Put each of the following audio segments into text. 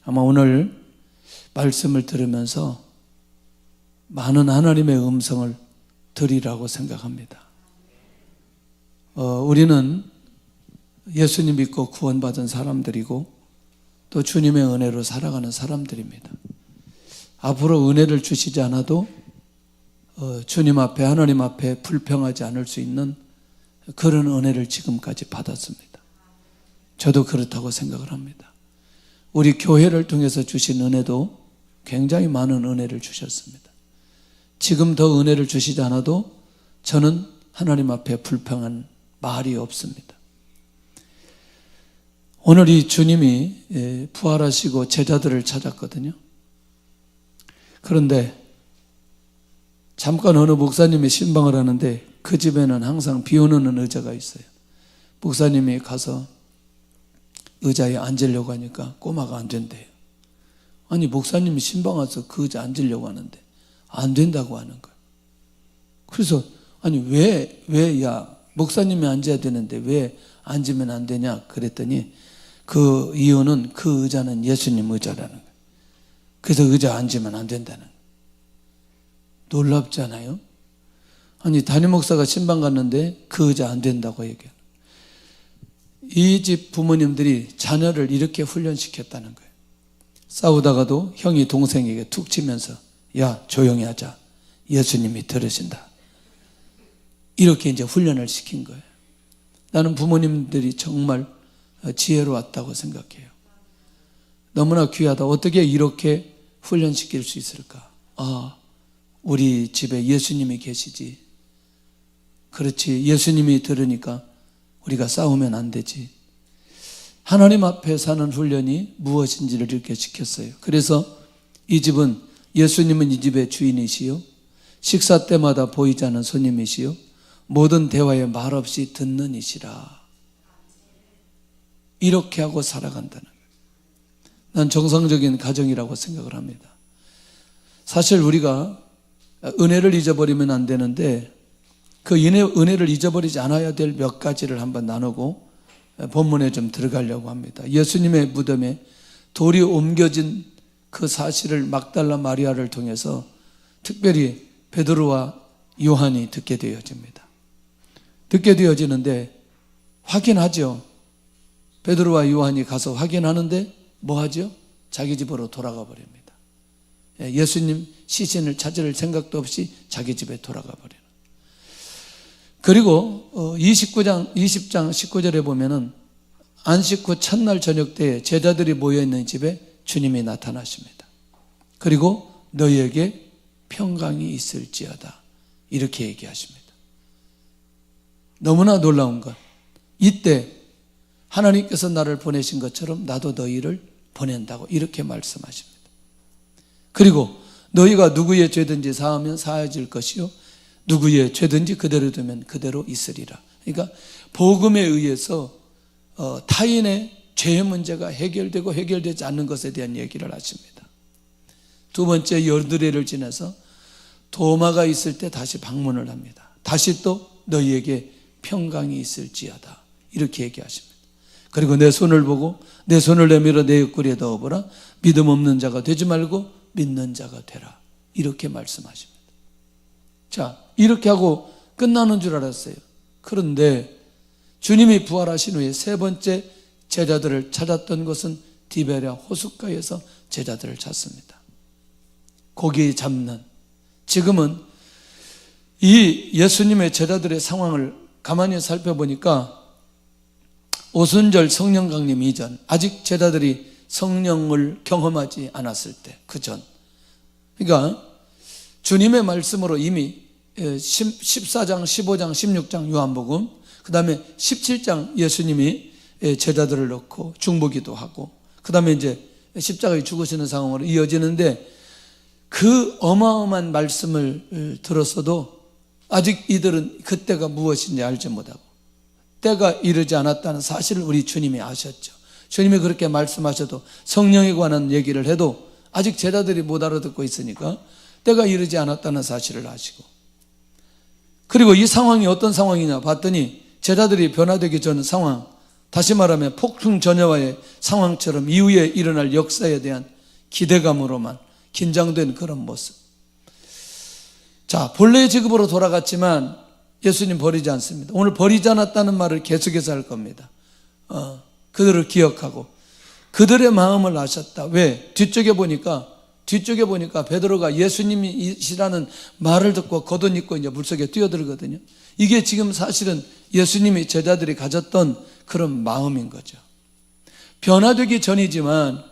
아마 오늘 말씀을 들으면서 많은 하나님의 음성을 들으리라고 생각합니다. 우리는 예수님 믿고 구원받은 사람들이고 또 주님의 은혜로 살아가는 사람들입니다. 앞으로 은혜를 주시지 않아도 주님 앞에, 하나님 앞에 불평하지 않을 수 있는 그런 은혜를 지금까지 받았습니다. 저도 그렇다고 생각을 합니다. 우리 교회를 통해서 주신 은혜도 굉장히 많은 은혜를 주셨습니다. 지금 더 은혜를 주시지 않아도 저는 하나님 앞에 불평한 말이 없습니다. 오늘 이 주님이 부활하시고 제자들을 찾았거든요. 그런데 잠깐 어느 목사님이 신방을 하는데 그 집에는 항상 비 오는 의자가 있어요. 목사님이 가서 의자에 앉으려고 하니까 꼬마가 안 된대요. 아니, 목사님이 신방 와서 그 의자 앉으려고 하는데 안 된다고 하는 거예요. 그래서 아니 야 목사님이 앉아야 되는데 왜 앉으면 안 되냐 그랬더니 그 이유는 그 의자는 예수님 의자라는 거예요. 그래서 의자 앉으면 안 된다는 거예요. 놀랍잖아요. 아니, 담임 목사가 신방 갔는데 그 의자 안 된다고 얘기해요. 이 집 부모님들이 자녀를 이렇게 훈련시켰다는 거예요. 싸우다가도 형이 동생에게 툭 치면서 야, 조용히 하자. 예수님이 들으신다. 이렇게 이제 훈련을 시킨 거예요. 나는 부모님들이 정말 지혜로웠다고 생각해요. 너무나 귀하다. 어떻게 이렇게 훈련시킬 수 있을까? 우리 집에 예수님이 계시지. 그렇지. 예수님이 들으니까 우리가 싸우면 안 되지. 하나님 앞에 사는 훈련이 무엇인지를 이렇게 시켰어요. 그래서 이 집은 예수님은 이 집의 주인이시요, 식사 때마다 보이지 않는 손님이시요, 모든 대화에 말없이 듣는 이시라. 이렇게 하고 살아간다는 거예요. 난 정상적인 가정이라고 생각을 합니다. 사실 우리가 은혜를 잊어버리면 안 되는데 그 은혜를 잊어버리지 않아야 될 몇 가지를 한번 나누고 본문에 좀 들어가려고 합니다. 예수님의 무덤에 돌이 옮겨진 그 사실을 막달라 마리아를 통해서 특별히 베드로와 요한이 듣게 되어집니다. 듣게 되어지는데 확인하죠. 베드로와 요한이 가서 확인하는데 뭐 하죠? 자기 집으로 돌아가 버립니다. 예수님 시신을 찾을 생각도 없이 자기 집에 돌아가 버려요. 그리고 20장 19절에 보면은 안식 후 첫날 저녁 때에 제자들이 모여있는 집에 주님이 나타나십니다. 그리고 너희에게 평강이 있을지어다. 이렇게 얘기하십니다. 너무나 놀라운 것. 이때 하나님께서 나를 보내신 것처럼 나도 너희를 보낸다고 이렇게 말씀하십니다. 그리고 너희가 누구의 죄든지 사하면 사해질 것이요, 누구의 죄든지 그대로 두면 그대로 있으리라. 그러니까 복음에 의해서 타인의 죄의 문제가 해결되고 해결되지 않는 것에 대한 얘기를 하십니다. 두 번째, 열두레를 지나서 도마가 있을 때 다시 방문을 합니다. 다시 또 너희에게 평강이 있을지어다. 이렇게 얘기하십니다. 그리고 내 손을 보고 내 손을 내밀어 내 옆구리에 넣어보라. 믿음 없는 자가 되지 말고 믿는 자가 되라. 이렇게 말씀하십니다. 자, 이렇게 하고 끝나는 줄 알았어요. 그런데 주님이 부활하신 후에 세 번째 제자들을 찾았던 것은 디베랴 호숫가에서 제자들을 찾습니다. 고기 잡는, 지금은 이 예수님의 제자들의 상황을 가만히 살펴보니까 오순절 성령 강림 이전, 아직 제자들이 성령을 경험하지 않았을 때, 그 전. 그러니까 주님의 말씀으로 이미 14장, 15장, 16장 요한복음, 그 다음에 17장 예수님이 제자들을 넣고 중보기도 하고, 그 다음에 이제 십자가에 죽으시는 상황으로 이어지는데, 그 어마어마한 말씀을 들었어도 아직 이들은 그때가 무엇인지 알지 못하고 때가 이르지 않았다는 사실을 우리 주님이 아셨죠. 주님이 그렇게 말씀하셔도, 성령에 관한 얘기를 해도 아직 제자들이 못 알아듣고 있으니까 때가 이르지 않았다는 사실을 아시고, 그리고 이 상황이 어떤 상황이냐 봤더니 제자들이 변화되기 전 상황, 다시 말하면 폭풍 전야와의 상황처럼 이후에 일어날 역사에 대한 기대감으로만 긴장된 그런 모습. 자, 본래의 직업으로 돌아갔지만 예수님 버리지 않습니다. 오늘 버리지 않았다는 말을 계속해서 할 겁니다. 그들을 기억하고 그들의 마음을 아셨다. 왜? 뒤쪽에 보니까 베드로가 예수님이시라는 말을 듣고 걷어입고 이제 물속에 뛰어들거든요. 이게 지금 사실은 예수님이 제자들이 가졌던 그런 마음인 거죠. 변화되기 전이지만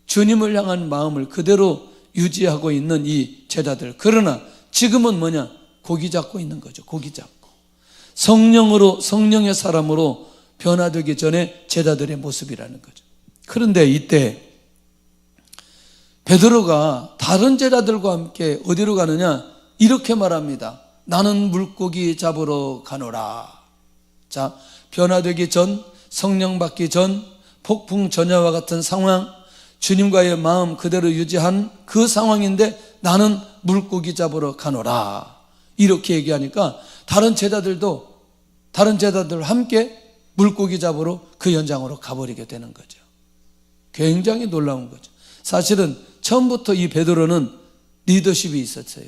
주님을 향한 마음을 그대로 유지하고 있는 이 제자들. 그러나 지금은 뭐냐? 고기 잡고 있는 거죠. 고기 잡고. 성령의 사람으로 변화되기 전에 제자들의 모습이라는 거죠. 그런데 이때 베드로가 다른 제자들과 함께 어디로 가느냐? 이렇게 말합니다. 나는 물고기 잡으러 가노라. 자, 변화되기 전, 성령 받기 전, 폭풍 전야와 같은 상황, 주님과의 마음 그대로 유지한 그 상황인데 나는 물고기 잡으러 가노라. 이렇게 얘기하니까 다른 제자들과 함께 물고기 잡으러 그 현장으로 가버리게 되는 거죠. 굉장히 놀라운 거죠. 사실은 처음부터 이 베드로는 리더십이 있었어요.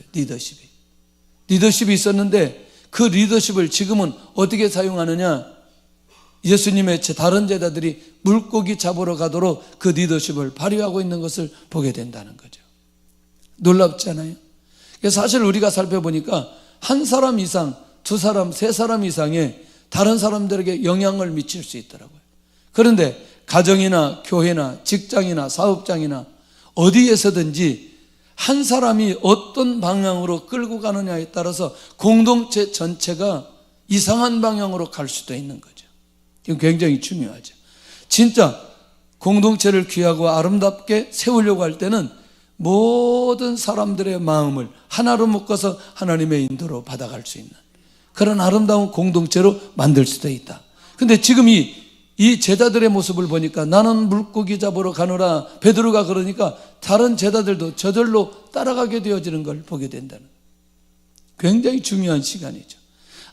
리더십이 있었는데 그 리더십을 지금은 어떻게 사용하느냐? 예수님의 다른 제자들이 물고기 잡으러 가도록 그 리더십을 발휘하고 있는 것을 보게 된다는 거죠. 놀랍지 않아요? 사실 우리가 살펴보니까 한 사람 이상, 두 사람, 세 사람 이상의 다른 사람들에게 영향을 미칠 수 있더라고요. 그런데 가정이나 교회나 직장이나 사업장이나 어디에서든지 한 사람이 어떤 방향으로 끌고 가느냐에 따라서 공동체 전체가 이상한 방향으로 갈 수도 있는 거죠. 이건 굉장히 중요하죠. 진짜 공동체를 귀하고 아름답게 세우려고 할 때는 모든 사람들의 마음을 하나로 묶어서 하나님의 인도로 받아갈 수 있는 그런 아름다운 공동체로 만들 수도 있다. 근데 지금 이 제자들의 모습을 보니까 나는 물고기 잡으러 가노라. 베드로가 그러니까 다른 제자들도 저절로 따라가게 되어지는 걸 보게 된다는 굉장히 중요한 시간이죠.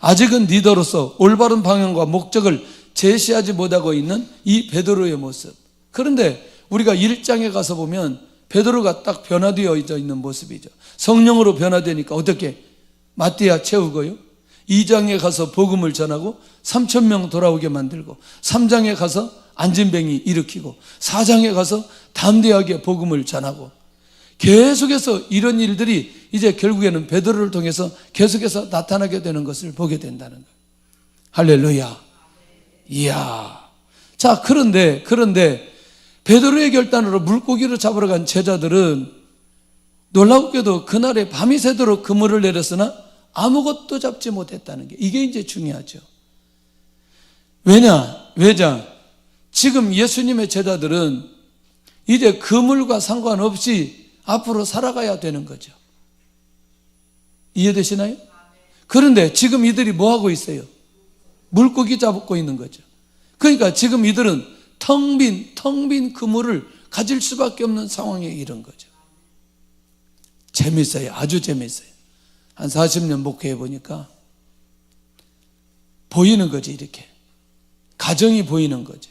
아직은 리더로서 올바른 방향과 목적을 제시하지 못하고 있는 이 베드로의 모습. 그런데 우리가 1장에 가서 보면 베드로가 딱 변화되어 있는 모습이죠. 성령으로 변화되니까 어떻게? 마띠아 채우고요. 2장에 가서 복음을 전하고 3,000명 돌아오게 만들고 3장에 가서 안진뱅이 일으키고 4장에 가서 담대하게 복음을 전하고 계속해서 이런 일들이 이제 결국에는 베드로를 통해서 계속해서 나타나게 되는 것을 보게 된다는 거예요. 할렐루야. 이야. 자, 그런데 베드로의 결단으로 물고기를 잡으러 간 제자들은 놀랍게도 그날에 밤이 새도록 그물을 내렸으나 아무것도 잡지 못했다는 게 이게 이제 중요하죠. 왜냐? 지금 예수님의 제자들은 이제 그물과 상관없이 앞으로 살아가야 되는 거죠. 이해되시나요? 그런데 지금 이들이 뭐 하고 있어요? 물고기 잡고 있는 거죠. 그러니까 지금 이들은 텅 빈 그물을 가질 수밖에 없는 상황에 이른 거죠. 재밌어요. 아주 재밌어요. 한 40년 목회해 보니까 보이는 거죠. 이렇게 가정이 보이는 거죠.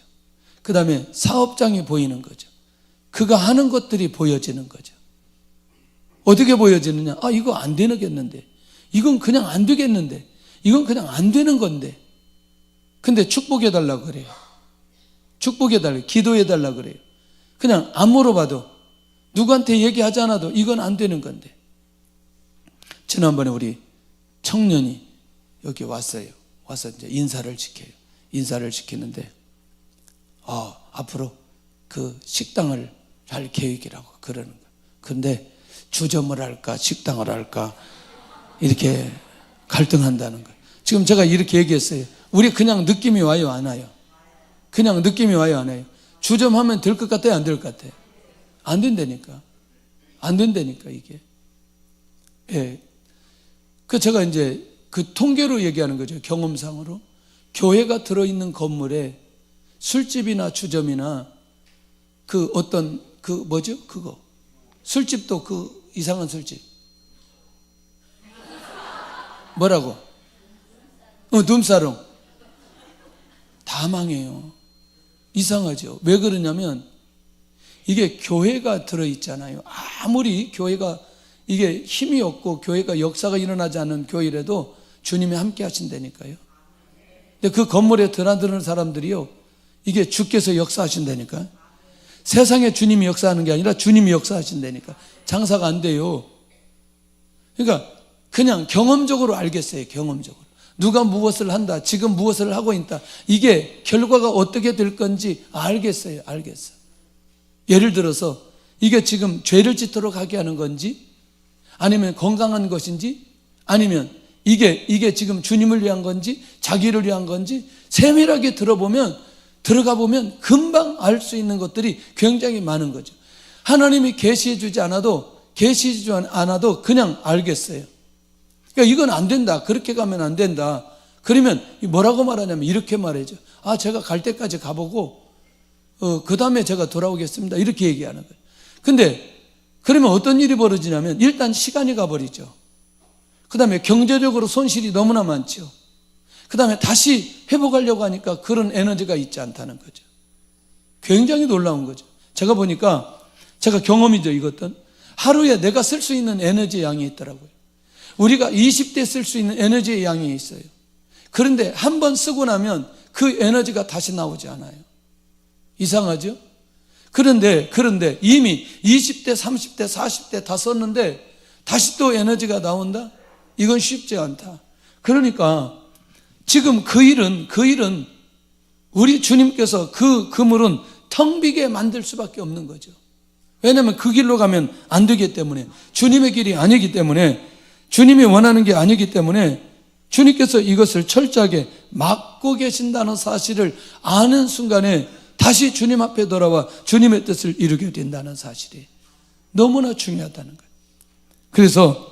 그 다음에 사업장이 보이는 거죠. 그가 하는 것들이 보여지는 거죠. 어떻게 보여지느냐? 이거 안 되겠는데, 이건 그냥 안 되겠는데, 이건 그냥 안 되는 건데, 근데 축복해 달라고 그래요. 축복해 달라고, 기도해 달라고 그래요. 그냥 안 물어봐도, 누구한테 얘기하지 않아도 이건 안 되는 건데. 지난번에 우리 청년이 여기 왔어요. 와서 이제 인사를 시키는데, 앞으로 그 식당을 할 계획이라고 그러는 거예요. 근데 주점을 할까, 식당을 할까, 이렇게 갈등한다는 거예요. 지금 제가 이렇게 얘기했어요. 우리 그냥 느낌이 와요, 안 와요? 그냥 느낌이 와요, 안 와요? 주점하면 될 것 같아요, 안 될 것 같아요? 안 된다니까. 이게. 예. 제가 이제 그 통계로 얘기하는 거죠. 경험상으로. 교회가 들어있는 건물에 술집이나 주점이나 술집도 이상한 술집. 뭐라고? 룸사롱. 다 망해요. 이상하죠. 왜 그러냐면 이게 교회가 들어있잖아요. 아무리 교회가 이게 힘이 없고 교회가 역사가 일어나지 않은 교회라도 주님이 함께 하신다니까요. 근데 그 건물에 드나드는 사람들이요, 이게 주께서 역사하신다니까. 세상에 주님이 역사하는 게 아니라 주님이 역사하신다니까. 장사가 안 돼요. 그러니까 그냥 경험적으로 알겠어요. 경험적으로 누가 무엇을 한다, 지금 무엇을 하고 있다, 이게 결과가 어떻게 될 건지 알겠어요. 예를 들어서 이게 지금 죄를 짓도록 하게 하는 건지, 아니면 건강한 것인지, 아니면 이게 지금 주님을 위한 건지 자기를 위한 건지 세밀하게 들어가 보면 금방 알 수 있는 것들이 굉장히 많은 거죠. 하나님이 계시해 주지 않아도 그냥 알겠어요. 그러니까 이건 안 된다, 그렇게 가면 안 된다. 그러면 뭐라고 말하냐면 이렇게 말하죠. 제가 갈 때까지 가보고 그 다음에 제가 돌아오겠습니다, 이렇게 얘기하는 거예요. 근데 그러면 어떤 일이 벌어지냐면 일단 시간이 가버리죠. 그 다음에 경제적으로 손실이 너무나 많죠. 그 다음에 다시 회복하려고 하니까 그런 에너지가 있지 않다는 거죠. 굉장히 놀라운 거죠. 제가 보니까, 제가 경험이죠, 이것은. 하루에 내가 쓸 수 있는 에너지의 양이 있더라고요. 우리가 20대 쓸 수 있는 에너지의 양이 있어요. 그런데 한 번 쓰고 나면 그 에너지가 다시 나오지 않아요. 이상하죠? 그런데 이미 20대, 30대, 40대 다 썼는데 다시 또 에너지가 나온다? 이건 쉽지 않다. 그러니까 지금 그 일은 우리 주님께서 그 그물은 텅 비게 만들 수밖에 없는 거죠. 왜냐하면 그 길로 가면 안 되기 때문에, 주님의 길이 아니기 때문에, 주님이 원하는 게 아니기 때문에 주님께서 이것을 철저하게 막고 계신다는 사실을 아는 순간에 다시 주님 앞에 돌아와 주님의 뜻을 이루게 된다는 사실이 너무나 중요하다는 거예요. 그래서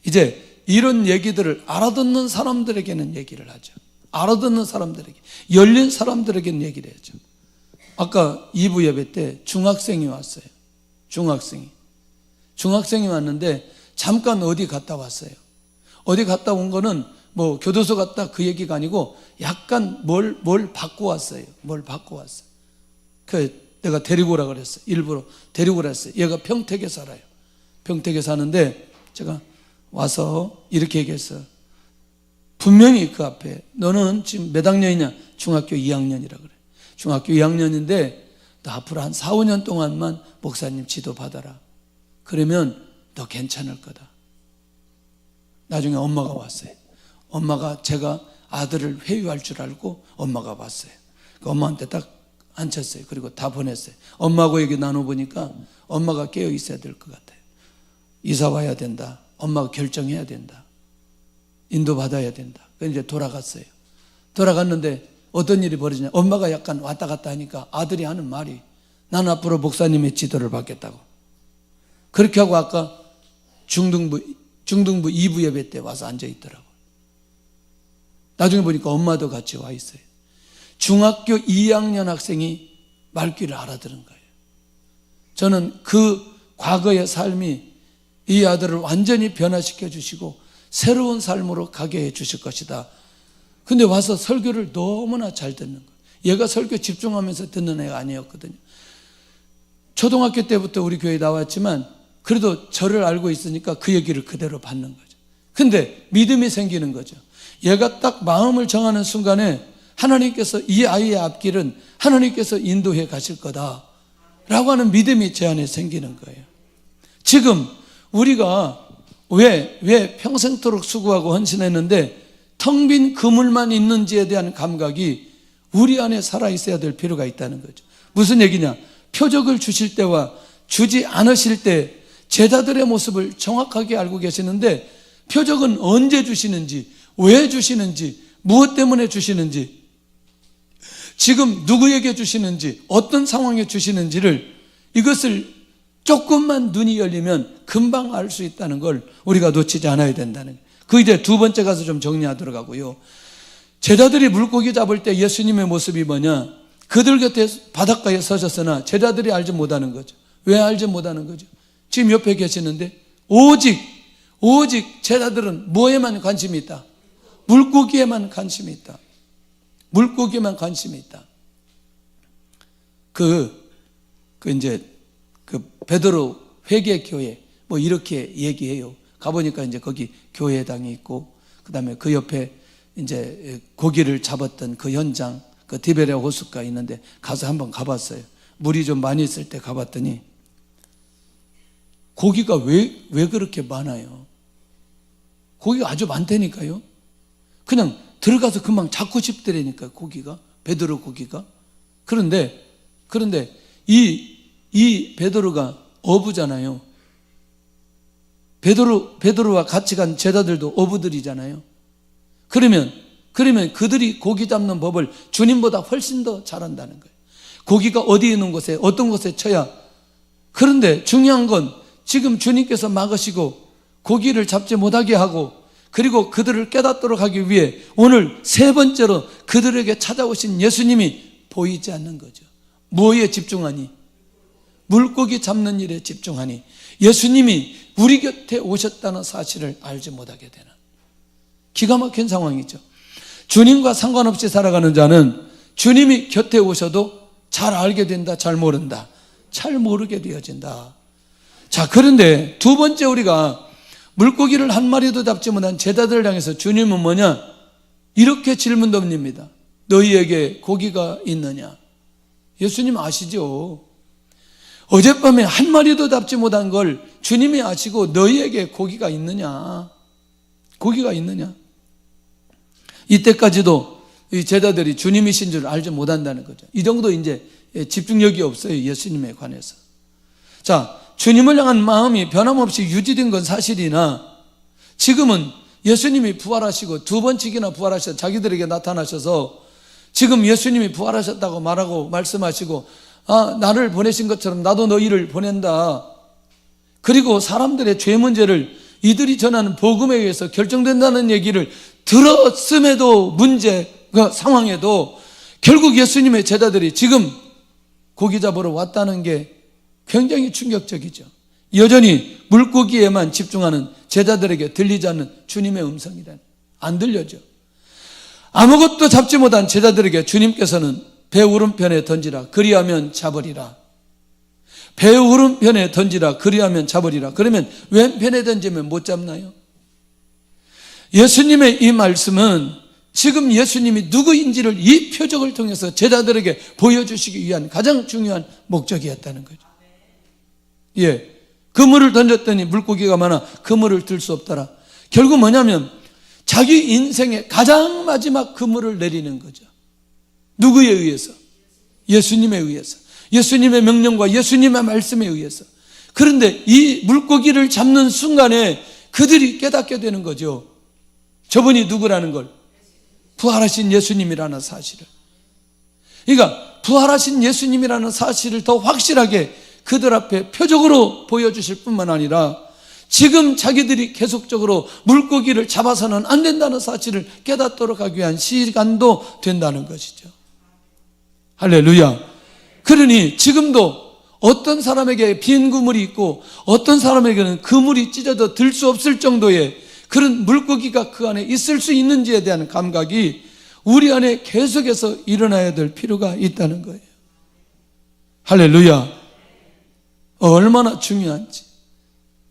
이제 이런 얘기들을 알아듣는 사람들에게는 얘기를 하죠. 알아듣는 사람들에게, 열린 사람들에게는 얘기를 하죠. 아까 2부 예배 때 중학생이 왔어요. 중학생이 왔는데 잠깐 어디 갔다 왔어요. 어디 갔다 온 거는 뭐 교도소 갔다 그 얘기가 아니고 약간 뭘 받고 왔어요. 내가 데리고 오라 그랬어요. 일부러 데리고 오라 했어요. 얘가 평택에 살아요. 평택에 사는데 제가 와서 이렇게 얘기했어요. 분명히 그 앞에, 너는 지금 몇 학년이냐? 중학교 2학년이라 그래. 중학교 2학년인데 너 앞으로 한 4, 5년 동안만 목사님 지도 받아라. 그러면 너 괜찮을 거다. 나중에 엄마가 왔어요. 엄마가, 제가 아들을 회유할 줄 알고 엄마가 왔어요. 그 엄마한테 딱 앉혔어요. 그리고 다 보냈어요. 엄마하고 얘기 나눠보니까 엄마가 깨어 있어야 될 것 같아요. 이사 와야 된다. 엄마가 결정해야 된다. 인도받아야 된다. 그래서 이제 돌아갔어요. 돌아갔는데 어떤 일이 벌어지냐. 엄마가 약간 왔다 갔다 하니까 아들이 하는 말이, 난 앞으로 목사님의 지도를 받겠다고. 그렇게 하고 아까 중등부 2부 예배 때 와서 앉아 있더라고요. 나중에 보니까 엄마도 같이 와 있어요. 중학교 2학년 학생이 말귀를 알아들은 거예요. 저는 그 과거의 삶이 이 아들을 완전히 변화시켜 주시고 새로운 삶으로 가게 해 주실 것이다. 근데 와서 설교를 너무나 잘 듣는 거예요. 얘가 설교 집중하면서 듣는 애가 아니었거든요. 초등학교 때부터 우리 교회에 나왔지만 그래도 저를 알고 있으니까 그 얘기를 그대로 받는 거죠. 근데 믿음이 생기는 거죠. 얘가 딱 마음을 정하는 순간에 하나님께서 이 아이의 앞길은 하나님께서 인도해 가실 거다 라고 하는 믿음이 제 안에 생기는 거예요. 지금 우리가 왜 평생토록 수고하고 헌신했는데 텅 빈 그물만 있는지에 대한 감각이 우리 안에 살아있어야 될 필요가 있다는 거죠. 무슨 얘기냐? 표적을 주실 때와 주지 않으실 때 제자들의 모습을 정확하게 알고 계시는데, 표적은 언제 주시는지, 왜 주시는지, 무엇 때문에 주시는지, 지금 누구에게 주시는지, 어떤 상황에 주시는지를, 이것을 조금만 눈이 열리면 금방 알 수 있다는 걸 우리가 놓치지 않아야 된다는 거예요. 그 이제 두 번째 가서 좀 정리하도록 하고요. 제자들이 물고기 잡을 때 예수님의 모습이 뭐냐? 그들 곁에 바닷가에 서셨으나 제자들이 알지 못하는 거죠. 왜 알지 못하는 거죠? 지금 옆에 계시는데 오직 제자들은 뭐에만 관심이 있다? 물고기에만 관심이 있다. 물고기에만 관심이 있다. 이제 베드로 회개교회 뭐 이렇게 얘기해요. 가보니까 이제 거기 교회당이 있고, 그 다음에 그 옆에 이제 고기를 잡았던 그 현장, 그 디베랴 호숫가 있는데 가서 한번 가봤어요. 물이 좀 많이 있을 때 가봤더니 고기가 왜 그렇게 많아요? 고기가 아주 많다니까요. 그냥 들어가서 금방 잡고 싶더라니까, 고기가. 베드로 고기가. 그런데 이 베드로가 어부잖아요. 베드로와 같이 간 제자들도 어부들이잖아요. 그러면 그들이 고기 잡는 법을 주님보다 훨씬 더 잘한다는 거예요. 고기가 어디 있는 곳에, 어떤 곳에 쳐야. 그런데 중요한 건 지금 주님께서 막으시고 고기를 잡지 못하게 하고, 그리고 그들을 깨닫도록 하기 위해 오늘 세 번째로 그들에게 찾아오신 예수님이 보이지 않는 거죠. 뭐에 집중하니? 물고기 잡는 일에 집중하니 예수님이 우리 곁에 오셨다는 사실을 알지 못하게 되는 기가 막힌 상황이죠. 주님과 상관없이 살아가는 자는 주님이 곁에 오셔도 잘 알게 된다, 잘 모른다, 잘 모르게 되어진다. 자, 그런데 두 번째, 우리가 물고기를 한 마리도 잡지 못한 제자들을 향해서 주님은 뭐냐? 이렇게 질문 던집니다. 너희에게 고기가 있느냐? 예수님 아시죠? 어젯밤에 한 마리도 잡지 못한 걸 주님이 아시고 너희에게 고기가 있느냐? 고기가 있느냐? 이때까지도 이 제자들이 주님이신 줄 알지 못한다는 거죠. 이 정도 이제 집중력이 없어요, 예수님에 관해서. 자, 주님을 향한 마음이 변함없이 유지된 건 사실이나 지금은 예수님이 부활하시고 두 번씩이나 부활하셔서 자기들에게 나타나셔서 지금 예수님이 부활하셨다고 말하고 말씀하시고, 나를 보내신 것처럼 나도 너희를 보낸다. 그리고 사람들의 죄 문제를 이들이 전하는 복음에 의해서 결정된다는 얘기를 들었음에도 그 상황에도 결국 예수님의 제자들이 지금 고기 잡으러 왔다는 게 굉장히 충격적이죠. 여전히 물고기에만 집중하는 제자들에게 들리지 않는 주님의 음성이란 안 들려죠. 아무것도 잡지 못한 제자들에게 주님께서는 배 오른편에 던지라, 그리하면 잡으리라. 배 오른편에 던지라, 그리하면 잡으리라. 그러면 왼편에 던지면 못 잡나요? 예수님의 이 말씀은 지금 예수님이 누구인지를 이 표적을 통해서 제자들에게 보여주시기 위한 가장 중요한 목적이었다는 거죠. 예, 그물을 던졌더니 물고기가 많아 그물을 들 수 없더라. 결국 뭐냐면 자기 인생의 가장 마지막 그물을 내리는 거죠. 누구에 의해서? 예수님에 의해서. 예수님의 명령과 예수님의 말씀에 의해서. 그런데 이 물고기를 잡는 순간에 그들이 깨닫게 되는 거죠. 저분이 누구라는 걸, 부활하신 예수님이라는 사실을. 그러니까 부활하신 예수님이라는 사실을 더 확실하게 그들 앞에 표적으로 보여주실 뿐만 아니라 지금 자기들이 계속적으로 물고기를 잡아서는 안 된다는 사실을 깨닫도록 하기 위한 시간도 된다는 것이죠. 할렐루야. 그러니 지금도 어떤 사람에게 빈 그물이 있고 어떤 사람에게는 그물이 찢어져 들 수 없을 정도의 그런 물고기가 그 안에 있을 수 있는지에 대한 감각이 우리 안에 계속해서 일어나야 될 필요가 있다는 거예요. 할렐루야. 얼마나 중요한지.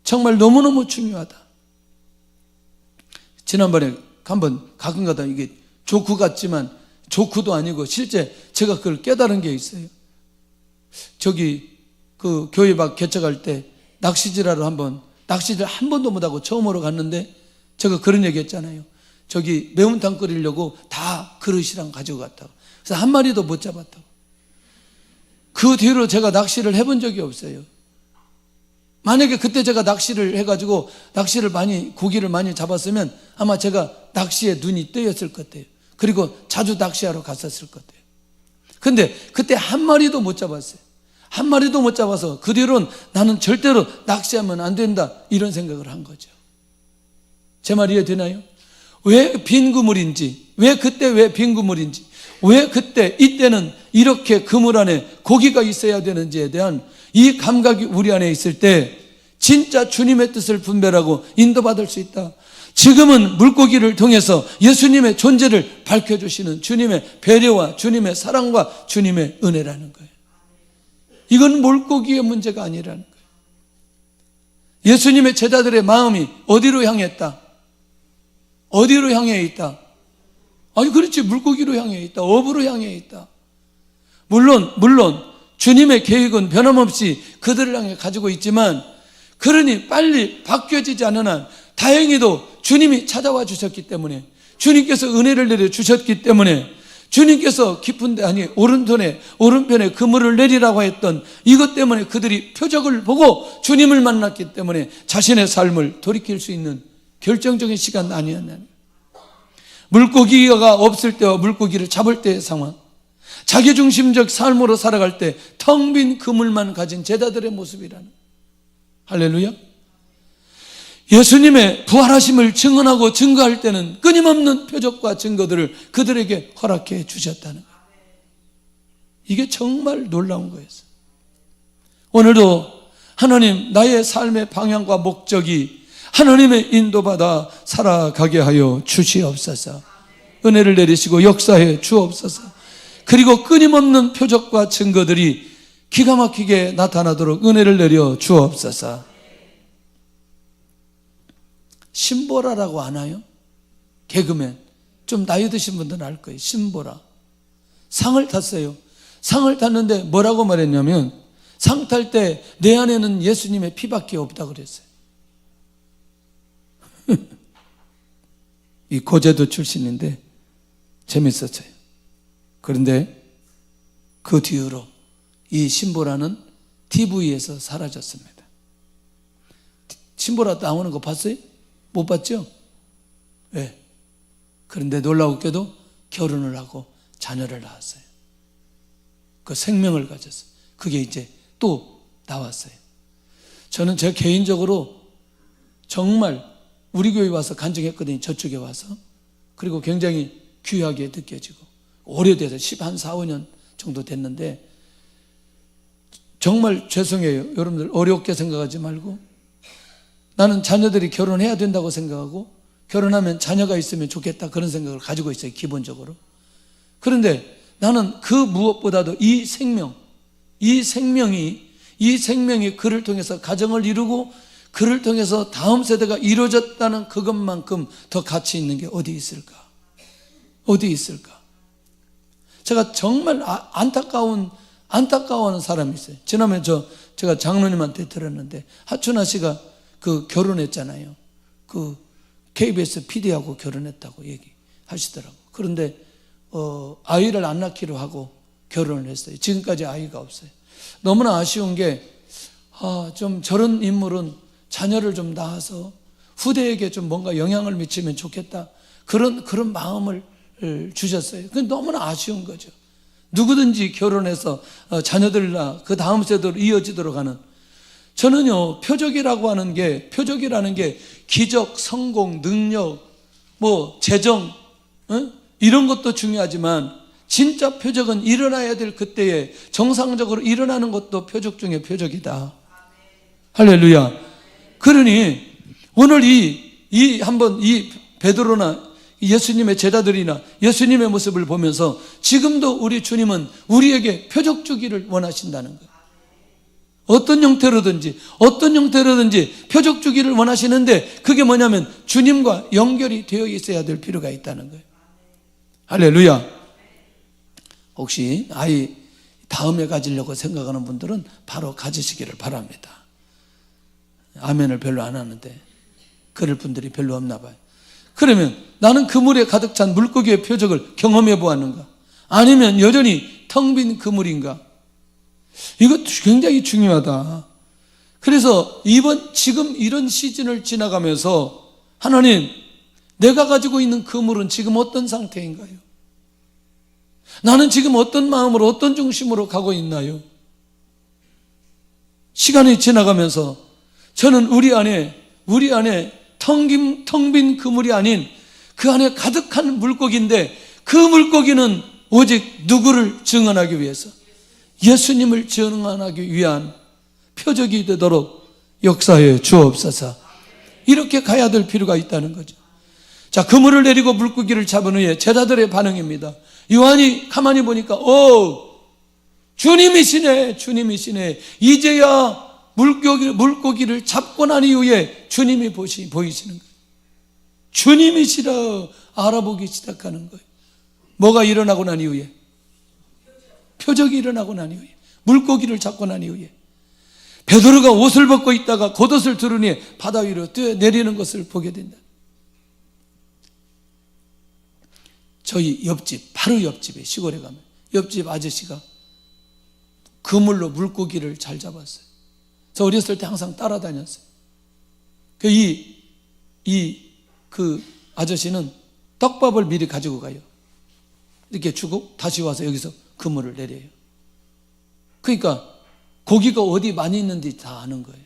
정말 너무너무 중요하다. 지난번에 한번 가끔가다 이게 조크 같지만 조크도 아니고 실제 제가 그걸 깨달은 게 있어요. 저기 그 교회 밖 개척할 때 낚시질하러 낚시질 한 번도 못하고 처음으로 갔는데 제가 그런 얘기 했잖아요. 저기 매운탕 끓이려고 다 그릇이랑 가지고 갔다고. 그래서 한 마리도 못 잡았다고. 그 뒤로 제가 낚시를 해본 적이 없어요. 만약에 그때 제가 낚시를 해가지고 고기를 많이 잡았으면 아마 제가 낚시에 눈이 뜨였을 것 같아요. 그리고 자주 낚시하러 갔었을 것 같아요. 근데 그때 한 마리도 못 잡았어요. 한 마리도 못 잡아서 그 뒤로는 나는 절대로 낚시하면 안 된다, 이런 생각을 한 거죠. 제 말 이해되나요? 왜 빈 그물인지, 왜 빈 그물인지, 왜 이때는 이렇게 그물 안에 고기가 있어야 되는지에 대한 이 감각이 우리 안에 있을 때 진짜 주님의 뜻을 분별하고 인도받을 수 있다. 지금은 물고기를 통해서 예수님의 존재를 밝혀주시는 주님의 배려와 주님의 사랑과 주님의 은혜라는 거예요. 이건 물고기의 문제가 아니라는 거예요. 예수님의 제자들의 마음이 어디로 향했다? 어디로 향해 있다? 아니 그렇지, 물고기로 향해 있다. 어부로 향해 있다. 물론 주님의 계획은 변함없이 그들을 향해 가지고 있지만, 그러니 빨리 바뀌어지지 않는 한 다행히도 주님이 찾아와 주셨기 때문에, 주님께서 은혜를 내려 주셨기 때문에, 주님께서 깊은데 아니 오른편에 그물을 내리라고 했던 이것 때문에 그들이 표적을 보고 주님을 만났기 때문에 자신의 삶을 돌이킬 수 있는 결정적인 시간 아니었나요? 물고기가 없을 때와 물고기를 잡을 때의 상황, 자기중심적 삶으로 살아갈 때 텅 빈 그물만 가진 제자들의 모습이라는. 할렐루야. 예수님의 부활하심을 증언하고 증거할 때는 끊임없는 표적과 증거들을 그들에게 허락해 주셨다는 거예요. 이게 정말 놀라운 거였어요. 오늘도 하나님, 나의 삶의 방향과 목적이 하나님의 인도받아 살아가게 하여 주시옵소서. 은혜를 내리시고 역사해 주옵소서. 그리고 끊임없는 표적과 증거들이 기가 막히게 나타나도록 은혜를 내려 주옵소서. 신보라라고 아나요? 개그맨. 좀 나이 드신 분들은 알 거예요. 신보라. 상을 탔어요. 상을 탔는데 뭐라고 말했냐면, 상 탈 때 내 안에는 예수님의 피밖에 없다고 그랬어요. 이 고제도 출신인데 재밌었어요. 그런데 그 뒤로 이 신보라는 TV에서 사라졌습니다. 신보라 나오는 거 봤어요? 못 봤죠? 네. 그런데 놀라웠게도 결혼을 하고 자녀를 낳았어요. 그 생명을 가졌어요. 그게 이제 또 나왔어요. 저는 제 개인적으로 정말 우리 교회 와서 간증했거든요. 저쪽에 와서. 그리고 굉장히 귀하게 느껴지고, 오래돼서 4, 5년 정도 됐는데, 정말 죄송해요. 여러분들 어렵게 생각하지 말고, 나는 자녀들이 결혼해야 된다고 생각하고, 결혼하면 자녀가 있으면 좋겠다, 그런 생각을 가지고 있어요, 기본적으로. 그런데 나는 그 무엇보다도 이 생명이 그를 통해서 가정을 이루고 그를 통해서 다음 세대가 이루어졌다는 그것만큼 더 가치 있는 게 어디 있을까? 어디 있을까? 제가 정말 안타까워하는 사람이 있어요. 지난번에 제가 장로님한테 들었는데, 하춘아 씨가 그 결혼했잖아요. 그 KBS PD하고 결혼했다고 얘기하시더라고. 그런데 아이를 안 낳기로 하고 결혼을 했어요. 지금까지 아이가 없어요. 너무나 아쉬운 게, 좀 저런 인물은 자녀를 좀 낳아서 후대에게 좀 뭔가 영향을 미치면 좋겠다, 그런 마음을 주셨어요. 그건 너무나 아쉬운 거죠. 누구든지 결혼해서 자녀들 낳아 그 다음 세대로 이어지도록 하는. 저는요, 표적이라는 게 기적, 성공, 능력, 재정, 이런 것도 중요하지만, 진짜 표적은 일어나야 될 그때에 정상적으로 일어나는 것도 표적 중에 표적이다. 할렐루야. 그러니 오늘 한번 이 베드로나 예수님의 제자들이나 예수님의 모습을 보면서, 지금도 우리 주님은 우리에게 표적 주기를 원하신다는 거예요. 어떤 형태로든지 표적 주기를 원하시는데, 그게 뭐냐면 주님과 연결이 되어 있어야 될 필요가 있다는 거예요. 할렐루야. 혹시 아이 다음에 가지려고 생각하는 분들은 바로 가지시기를 바랍니다. 아멘을 별로 안 하는데 그럴 분들이 별로 없나 봐요. 그러면 나는 그물에 가득 찬 물고기의 표적을 경험해 보았는가? 아니면 여전히 텅 빈 그물인가? 이것도 굉장히 중요하다. 그래서 지금 이런 시즌을 지나가면서, 하나님, 내가 가지고 있는 그물은 지금 어떤 상태인가요? 나는 지금 어떤 마음으로, 어떤 중심으로 가고 있나요? 시간이 지나가면서 저는 우리 안에 텅 빈 그물이 아닌 그 안에 가득한 물고기인데, 그 물고기는 오직 누구를 증언하기 위해서, 예수님을 증언하기 위한 표적이 되도록 역사해 주옵소서. 이렇게 가야 될 필요가 있다는 거죠. 자, 그물을 내리고 물고기를 잡은 후에 제자들의 반응입니다. 요한이 가만히 보니까, 주님이시네, 주님이시네. 이제야 물고기를 잡고 난 이후에 주님이 보이시는 거예요. 주님이시라 알아보기 시작하는 거예요. 뭐가 일어나고 난 이후에? 표적이 일어나고 난 이후에, 물고기를 잡고 난 이후에 베드로가 옷을 벗고 있다가 겉옷을 두르니 바다 위로 뛰어내리는 것을 보게 된다. 저희 옆집, 바로 옆집에, 시골에 가면 옆집 아저씨가 그물로 물고기를 잘 잡았어요. 저 어렸을 때 항상 따라다녔어요. 그 아저씨는 떡밥을 미리 가지고 가요. 이렇게 주고 다시 와서 여기서 그물을 내려요. 그러니까 고기가 어디 많이 있는지 다 아는 거예요.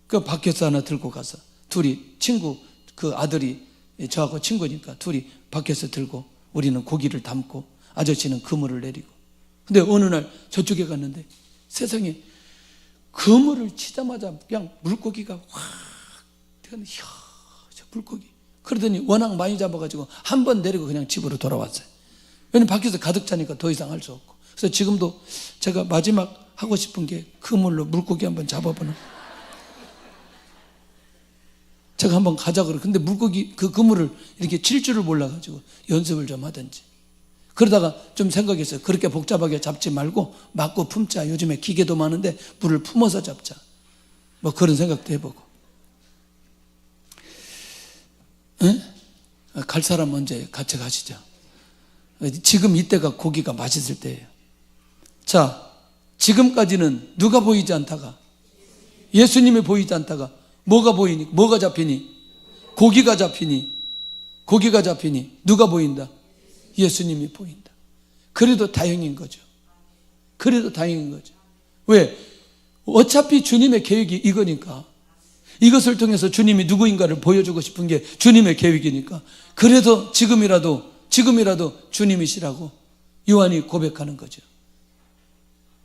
그 밖에서 하나 들고 가서 둘이 친구, 그 아들이 저하고 친구니까 둘이 밖에서 들고 우리는 고기를 담고 아저씨는 그물을 내리고. 근데 어느 날 저쪽에 갔는데 세상에 그물을 치자마자 그냥 물고기가 확, 이야, 저 물고기. 그러더니 워낙 많이 잡아가지고 한 번 내리고 그냥 집으로 돌아왔어요. 왜냐면 밖에서 가득 차니까 더 이상 할 수 없고. 그래서 지금도 제가 마지막 하고 싶은 게 그물로 물고기 한번 잡아보는. 제가 한번 가자 그래. 근데 물고기 그 그물을 이렇게 칠 줄을 몰라가지고 연습을 좀 하든지. 그러다가 좀 생각했어요. 그렇게 복잡하게 잡지 말고 맞고 품자. 요즘에 기계도 많은데 물을 품어서 잡자. 뭐 그런 생각도 해보고. 에? 갈 사람 언제 같이 가시죠. 지금 이때가 고기가 맛있을 때예요. 자, 지금까지는 누가 보이지 않다가, 예수님이 보이지 않다가 뭐가 보이니? 뭐가 잡히니? 고기가 잡히니? 고기가 잡히니? 누가 보인다? 예수님이 보인다. 그래도 다행인 거죠. 그래도 다행인 거죠. 왜? 어차피 주님의 계획이 이거니까. 이것을 통해서 주님이 누구인가를 보여주고 싶은 게 주님의 계획이니까. 그래도 지금이라도 주님이시라고 요한이 고백하는 거죠.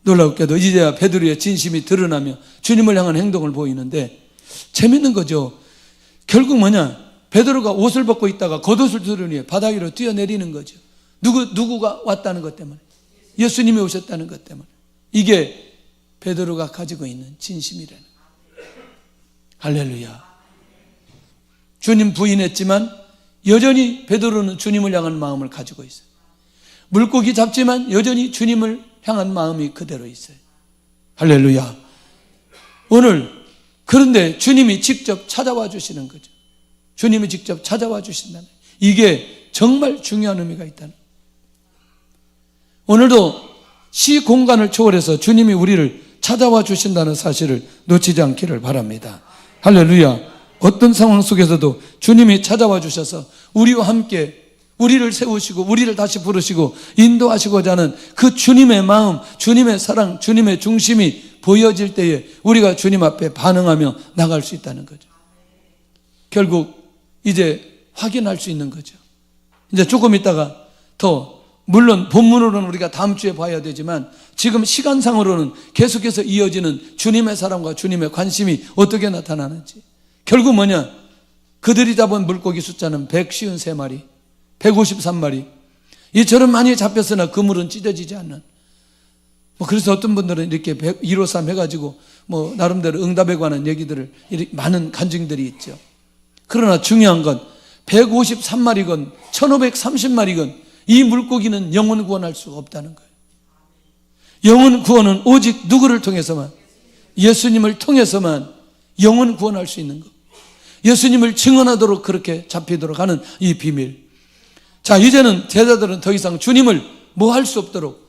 놀랍게도 이제야 베드로의 진심이 드러나며 주님을 향한 행동을 보이는데 재밌는 거죠. 결국 뭐냐? 베드로가 옷을 벗고 있다가 겉옷을 두르니 바다 위로 뛰어내리는 거죠. 누구가 왔다는 것 때문에, 예수님이 오셨다는 것 때문에. 이게 베드로가 가지고 있는 진심이라는 거예요. 할렐루야. 주님 부인했지만 여전히 베드로는 주님을 향한 마음을 가지고 있어요. 물고기 잡지만 여전히 주님을 향한 마음이 그대로 있어요. 할렐루야. 오늘 그런데 주님이 직접 찾아와 주시는 거죠. 주님이 직접 찾아와 주신다는, 이게 정말 중요한 의미가 있다는. 오늘도 시 공간을 초월해서 주님이 우리를 찾아와 주신다는 사실을 놓치지 않기를 바랍니다. 할렐루야. 어떤 상황 속에서도 주님이 찾아와 주셔서 우리와 함께 우리를 세우시고 우리를 다시 부르시고 인도하시고자 하는 그 주님의 마음, 주님의 사랑, 주님의 중심이 보여질 때에 우리가 주님 앞에 반응하며 나갈 수 있다는 거죠. 결국 이제 확인할 수 있는 거죠. 이제 조금 있다가 더, 물론 본문으로는 우리가 다음 주에 봐야 되지만 지금 시간상으로는 계속해서 이어지는 주님의 사랑과 주님의 관심이 어떻게 나타나는지. 결국 뭐냐? 그들이 잡은 물고기 숫자는 153마리, 153마리. 이처럼 많이 잡혔으나 그물은 찢어지지 않는. 그래서 어떤 분들은 이렇게 153 해가지고 나름대로 응답에 관한 얘기들을, 이렇게 많은 간증들이 있죠. 그러나 중요한 건 153마리건 1530마리건 이 물고기는 영혼 구원할 수가 없다는 거예요. 영혼 구원은 오직 누구를 통해서만, 예수님을 통해서만 영혼 구원할 수 있는 것. 예수님을 증언하도록 그렇게 잡히도록 하는 이 비밀. 자, 이제는 제자들은 더 이상 주님을 뭐 할 수 없도록,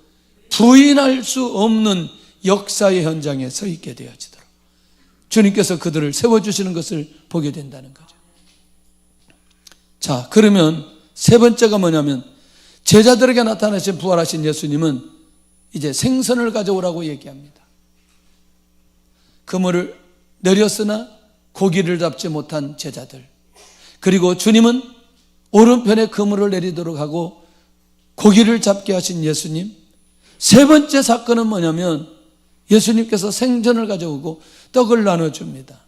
부인할 수 없는 역사의 현장에 서 있게 되어지도록 주님께서 그들을 세워주시는 것을 보게 된다는 거죠. 자, 그러면 세 번째가 뭐냐면, 제자들에게 나타나신 부활하신 예수님은 이제 생선을 가져오라고 얘기합니다. 그물을 내렸으나 고기를 잡지 못한 제자들, 그리고 주님은 오른편에 그물을 내리도록 하고 고기를 잡게 하신 예수님. 세 번째 사건은 뭐냐면 예수님께서 생선을 가져오고 떡을 나눠줍니다.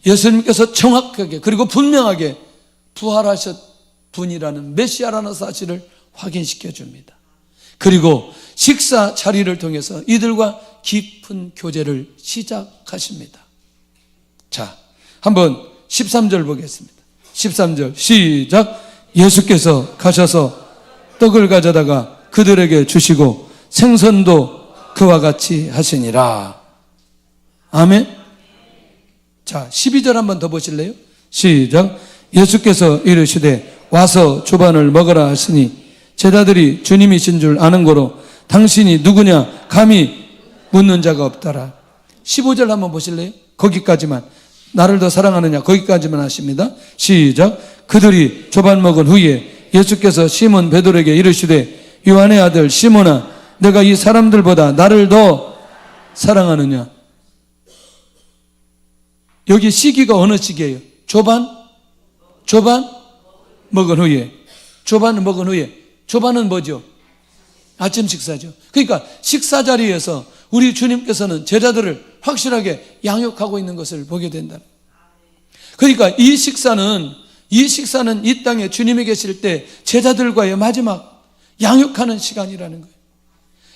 예수님께서 정확하게 그리고 분명하게 부활하셨 분이라는 메시아라는 사실을 확인시켜 줍니다. 그리고 식사 자리를 통해서 이들과 깊은 교제를 시작하십니다. 자, 한번 13절 보겠습니다. 13절 시작. 예수께서 가셔서 떡을 가져다가 그들에게 주시고 생선도 그와 같이 하시니라. 아멘. 자, 12절 한번 더 보실래요? 시작. 예수께서 이르시되 와서 조반을 먹으라 하시니 제자들이 주님이신 줄 아는 고로 당신이 누구냐 감히 묻는 자가 없더라. 15절 한번 보실래요? 거기까지만. 나를 더 사랑하느냐 거기까지만 하십니다. 시작. 그들이 조반 먹은 후에 예수께서 시몬 베드로에게 이르시되 요한의 아들 시몬아 내가 이 사람들보다 나를 더 사랑하느냐. 여기 시기가 어느 시기예요? 조반 먹은 후에. 조반을 먹은 후에. 조반은 뭐죠? 아침 식사죠. 그러니까 식사 자리에서 우리 주님께서는 제자들을 확실하게 양육하고 있는 것을 보게 된다. 그러니까 이 식사는 이 땅에 주님이 계실 때 제자들과의 마지막 양육하는 시간이라는 거예요.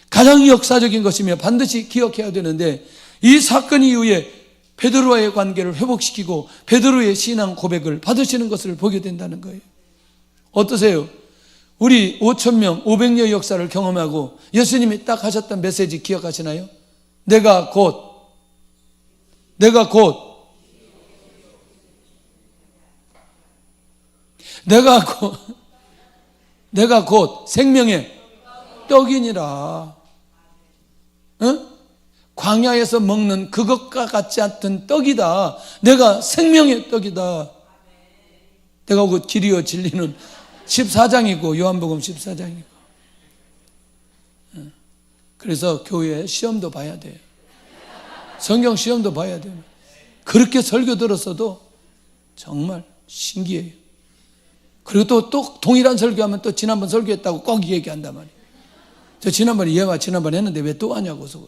가장 역사적인 것이며 반드시 기억해야 되는데 이 사건 이후에 베드로와의 관계를 회복시키고 베드로의 신앙 고백을 받으시는 것을 보게 된다는 거예요. 어떠세요? 우리 5,000명, 500년 역사를 경험하고 예수님이 딱 하셨던 메시지 기억하시나요? 내가 곧 생명의 떡이니라. 응? 광야에서 먹는 그것과 같지 않던 떡이다. 내가 생명의 떡이다. 내가 그 길이요 진리는 14장이고 요한복음 14장이고. 그래서 교회 시험도 봐야 돼요. 성경 시험도 봐야 돼요. 그렇게 설교 들었어도 정말 신기해요. 그리고 또 동일한 설교하면 또 지난번 설교했다고 꼭 얘기한단 말이에요. 저 지난번에 지난번에 했는데 왜 또 하냐고 해서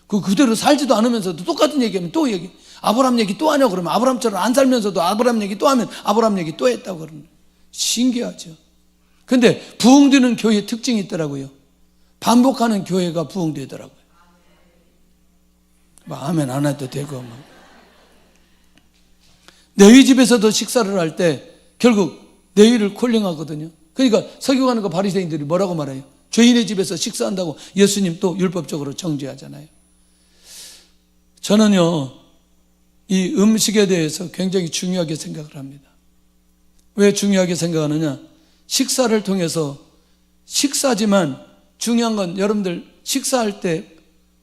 그대로 살지도 않으면서도 똑같은 얘기하면 또 얘기. 아브라함 얘기 또 하냐고 그러면 아브라함처럼 안 살면서도 아브라함 얘기 또 하면 아브라함 얘기 또 했다고 그러는. 신기하죠. 근데 부흥되는 교회의 특징이 있더라고요. 반복하는 교회가 부흥되더라고요. 아멘 안 해도 되고 너희 집에서도 식사를 할 때 결국 너희를 콜링하거든요. 그러니까 서기관과 바리새인들이 뭐라고 말해요? 죄인의 집에서 식사한다고 예수님 또 율법적으로 정죄하잖아요. 저는요 이 음식에 대해서 굉장히 중요하게 생각을 합니다. 왜 중요하게 생각하느냐? 식사를 통해서 식사지만 중요한 건 여러분들 식사할 때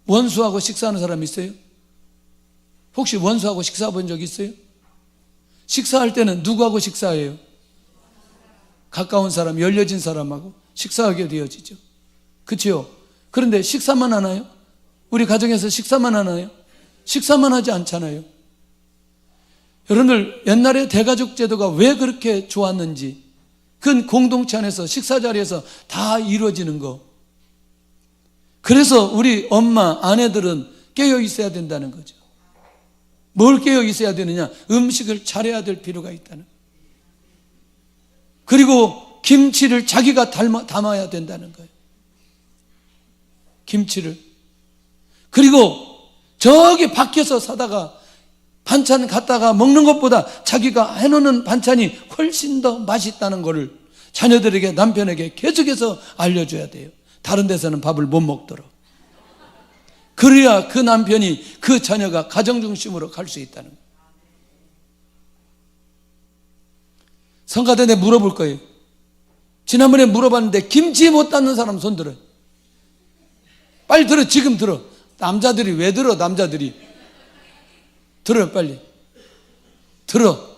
원수하고 식사하는 사람 있어요? 혹시 원수하고 식사 본 적 있어요? 식사할 때는 누구하고 식사해요? 가까운 사람, 열려진 사람하고 식사하게 되어지죠. 그렇죠? 그런데 식사만 하나요? 우리 가정에서 식사만 하나요? 식사만 하지 않잖아요. 여러분들 옛날에 대가족 제도가 왜 그렇게 좋았는지 그 공동체 안에서 식사 자리에서 다 이루어지는 거. 그래서 우리 엄마, 아내들은 깨어 있어야 된다는 거죠. 뭘 깨어 있어야 되느냐? 음식을 잘해야 될 필요가 있다는 거예요. 그리고 김치를 자기가 담아야 된다는 거예요. 김치를. 그리고 저기 밖에서 사다가 반찬 갖다가 먹는 것보다 자기가 해놓는 반찬이 훨씬 더 맛있다는 것을 자녀들에게, 남편에게 계속해서 알려줘야 돼요. 다른 데서는 밥을 못 먹도록. 그래야 그 남편이, 그 자녀가 가정중심으로 갈 수 있다는 거예요. 성가대 내 물어볼 거예요. 지난번에 물어봤는데 김치 못 담는 사람 손 들어요. 빨리 들어. 지금 들어. 남자들이 왜 들어? 남자들이 들어요. 빨리 들어.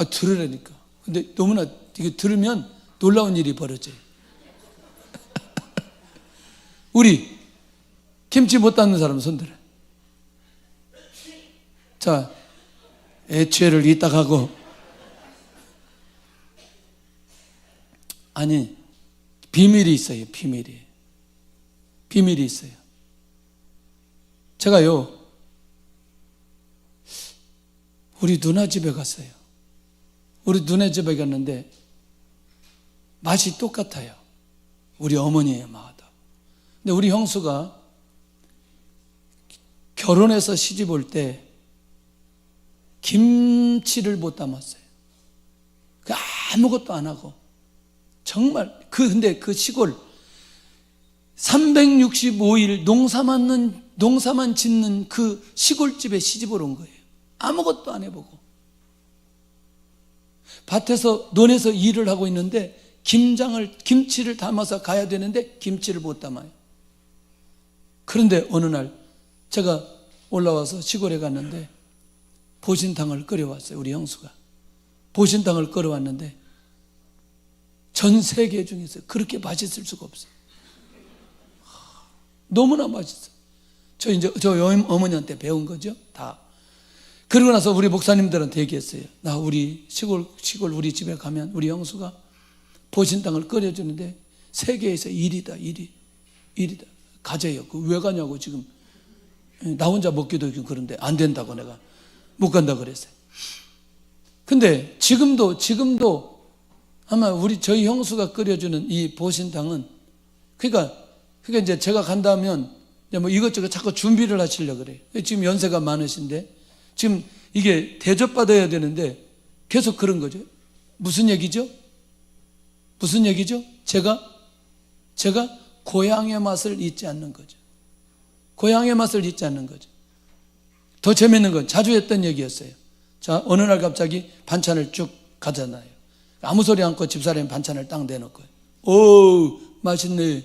들으라니까. 근데 너무나 이거 들으면 놀라운 일이 벌어져요. 우리 김치 못 담는 사람 손 들어요. 자, 애취를 이따 가고. 아니, 비밀이 있어요. 비밀이 있어요. 제가요 우리 누나 집에 갔어요. 우리 누나 집에 갔는데 맛이 똑같아요. 우리 어머니의 맛하고. 근데 우리 형수가 결혼해서 시집 올 때 김치를 못 담았어요. 아무것도 안 하고 정말 근데 그 시골 365일 농사만 짓는 그 시골집에 시집을 온 거예요. 아무것도 안 해보고 밭에서 논에서 일을 하고 있는데 김치를 담아서 가야 되는데 김치를 못 담아요. 그런데 어느 날 제가 올라와서 시골에 갔는데 보신탕을 끓여왔어요. 우리 형수가 보신탕을 끓여왔는데 전 세계 중에서 그렇게 맛있을 수가 없어요. 너무나 맛있어요. 저 어머니한테 배운 거죠, 다. 그러고 나서 우리 목사님들한테 얘기했어요. 나 우리 시골 우리 집에 가면 우리 형수가 보신탕을 끓여주는데 세계에서 1위다. 가재요. 왜 가냐고 지금 나 혼자 먹기도 그런데 안 된다고 내가 못 간다 그랬어요. 근데 지금도 아마 저희 형수가 끓여주는 이 보신탕은 그러니까 이제 제가 간다면 뭐 이것저것 자꾸 준비를 하시려고 그래요. 지금 연세가 많으신데 지금 이게 대접받아야 되는데 계속 그런 거죠. 무슨 얘기죠? 제가 고향의 맛을 잊지 않는 거죠. 고향의 맛을 잊지 않는 거죠. 더 재밌는 건 자주 했던 얘기였어요. 자, 어느 날 갑자기 반찬을 쭉 가잖아요. 아무 소리 않고 집사람이 반찬을 딱 내놓고요. 오, 맛있네.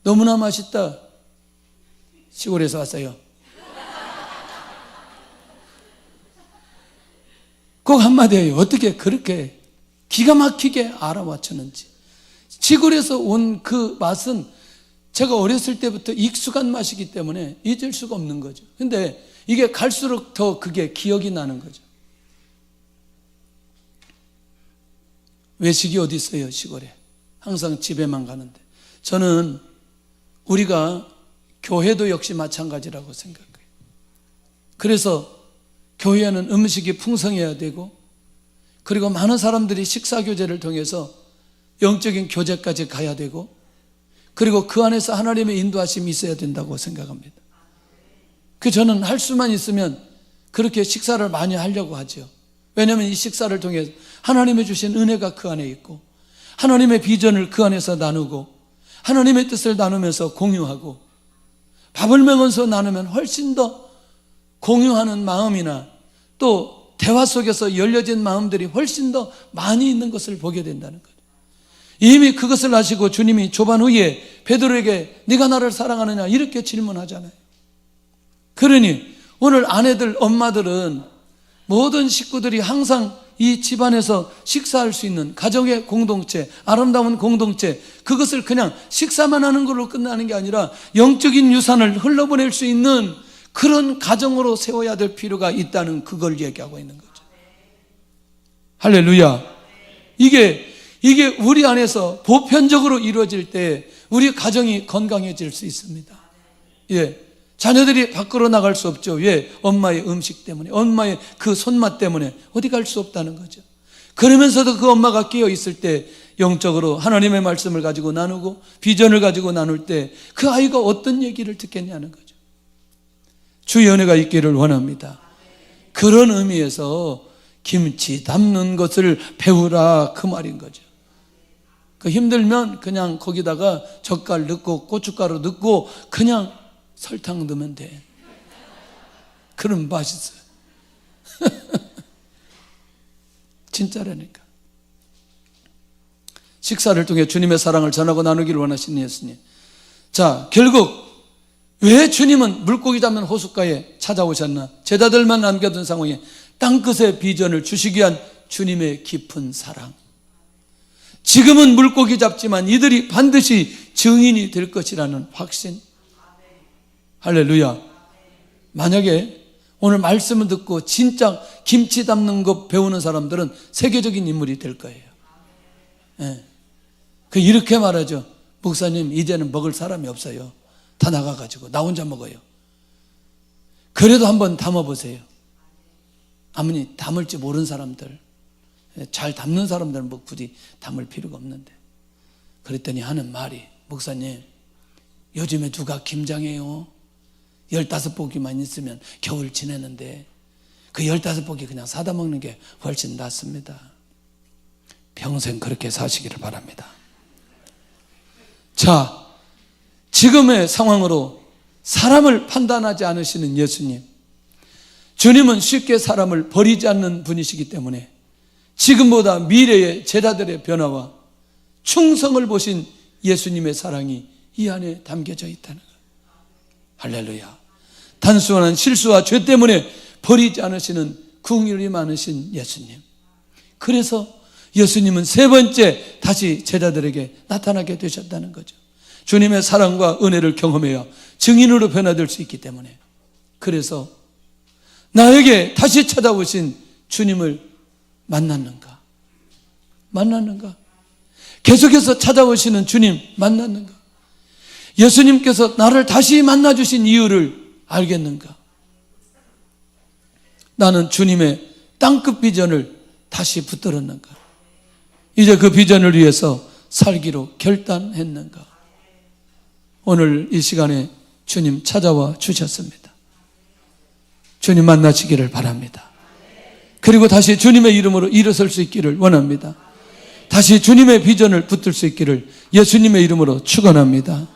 너무나 맛있다. 시골에서 왔어요. 꼭 한마디 해요. 어떻게 그렇게 기가 막히게 알아맞추는지. 시골에서 온 그 맛은 제가 어렸을 때부터 익숙한 맛이기 때문에 잊을 수가 없는 거죠. 근데 이게 갈수록 더 그게 기억이 나는 거죠. 외식이 어디 있어요, 시골에. 항상 집에만 가는데. 저는 우리가 교회도 역시 마찬가지라고 생각해요. 그래서 교회에는 음식이 풍성해야 되고, 그리고 많은 사람들이 식사교제를 통해서 영적인 교제까지 가야 되고, 그리고 그 안에서 하나님의 인도하심이 있어야 된다고 생각합니다. 저는 할 수만 있으면 그렇게 식사를 많이 하려고 하죠. 왜냐하면 이 식사를 통해 하나님의 주신 은혜가 그 안에 있고, 하나님의 비전을 그 안에서 나누고, 하나님의 뜻을 나누면서 공유하고, 밥을 먹으면서 나누면 훨씬 더 공유하는 마음이나 또 대화 속에서 열려진 마음들이 훨씬 더 많이 있는 것을 보게 된다는 거죠. 이미 그것을 아시고 주님이 조반 후에 베드로에게 네가 나를 사랑하느냐 이렇게 질문하잖아요. 그러니 오늘 아내들, 엄마들은 모든 식구들이 항상 이 집안에서 식사할 수 있는 가정의 공동체, 아름다운 공동체, 그것을 그냥 식사만 하는 걸로 끝나는 게 아니라 영적인 유산을 흘러보낼 수 있는 그런 가정으로 세워야 될 필요가 있다는 그걸 얘기하고 있는 거죠. 할렐루야. 이게 우리 안에서 보편적으로 이루어질 때 우리 가정이 건강해질 수 있습니다. 예. 자녀들이 밖으로 나갈 수 없죠. 왜? 엄마의 음식 때문에, 엄마의 그 손맛 때문에 어디 갈 수 없다는 거죠. 그러면서도 그 엄마가 깨어 있을 때 영적으로 하나님의 말씀을 가지고 나누고 비전을 가지고 나눌 때 그 아이가 어떤 얘기를 듣겠냐는 거죠. 주의 은혜가 있기를 원합니다. 그런 의미에서 김치 담는 것을 배우라 그 말인 거죠. 힘들면 그냥 거기다가 젓갈 넣고 고춧가루 넣고 그냥 설탕 넣으면 돼. 그럼 맛있어요. 진짜라니까. 식사를 통해 주님의 사랑을 전하고 나누기를 원하시는 예수님. 자, 결국 왜 주님은 물고기 잡는 호숫가에 찾아오셨나? 제자들만 남겨둔 상황에 땅끝의 비전을 주시기 위한 주님의 깊은 사랑. 지금은 물고기 잡지만 이들이 반드시 증인이 될 것이라는 확신. 할렐루야. 만약에 오늘 말씀을 듣고 진짜 김치 담는 거 배우는 사람들은 세계적인 인물이 될 거예요. 예. 이렇게 말하죠. 목사님, 이제는 먹을 사람이 없어요. 다 나가가지고 나 혼자 먹어요. 그래도 한번 담아보세요. 아무니 담을지 모르는 사람들, 잘 담는 사람들은 뭐 굳이 담을 필요가 없는데. 그랬더니 하는 말이, 목사님, 요즘에 누가 김장해요? 15포기만 있으면 겨울 지내는데 그 15포기 그냥 사다 먹는 게 훨씬 낫습니다. 평생 그렇게 사시기를 바랍니다. 자, 지금의 상황으로 사람을 판단하지 않으시는 예수님, 주님은 쉽게 사람을 버리지 않는 분이시기 때문에 지금보다 미래의 제자들의 변화와 충성을 보신 예수님의 사랑이 이 안에 담겨져 있다는 거예요. 할렐루야. 단순한 실수와 죄 때문에 버리지 않으시는 긍휼이 많으신 예수님. 그래서 예수님은 세 번째 다시 제자들에게 나타나게 되셨다는 거죠. 주님의 사랑과 은혜를 경험해야 증인으로 변화될 수 있기 때문에. 그래서 나에게 다시 찾아오신 주님을 만났는가? 계속해서 찾아오시는 주님 만났는가? 예수님께서 나를 다시 만나주신 이유를 알겠는가? 나는 주님의 땅끝 비전을 다시 붙들었는가? 이제 그 비전을 위해서 살기로 결단했는가? 오늘 이 시간에 주님 찾아와 주셨습니다. 주님 만나시기를 바랍니다. 그리고 다시 주님의 이름으로 일어설 수 있기를 원합니다. 다시 주님의 비전을 붙들 수 있기를 예수님의 이름으로 축원합니다.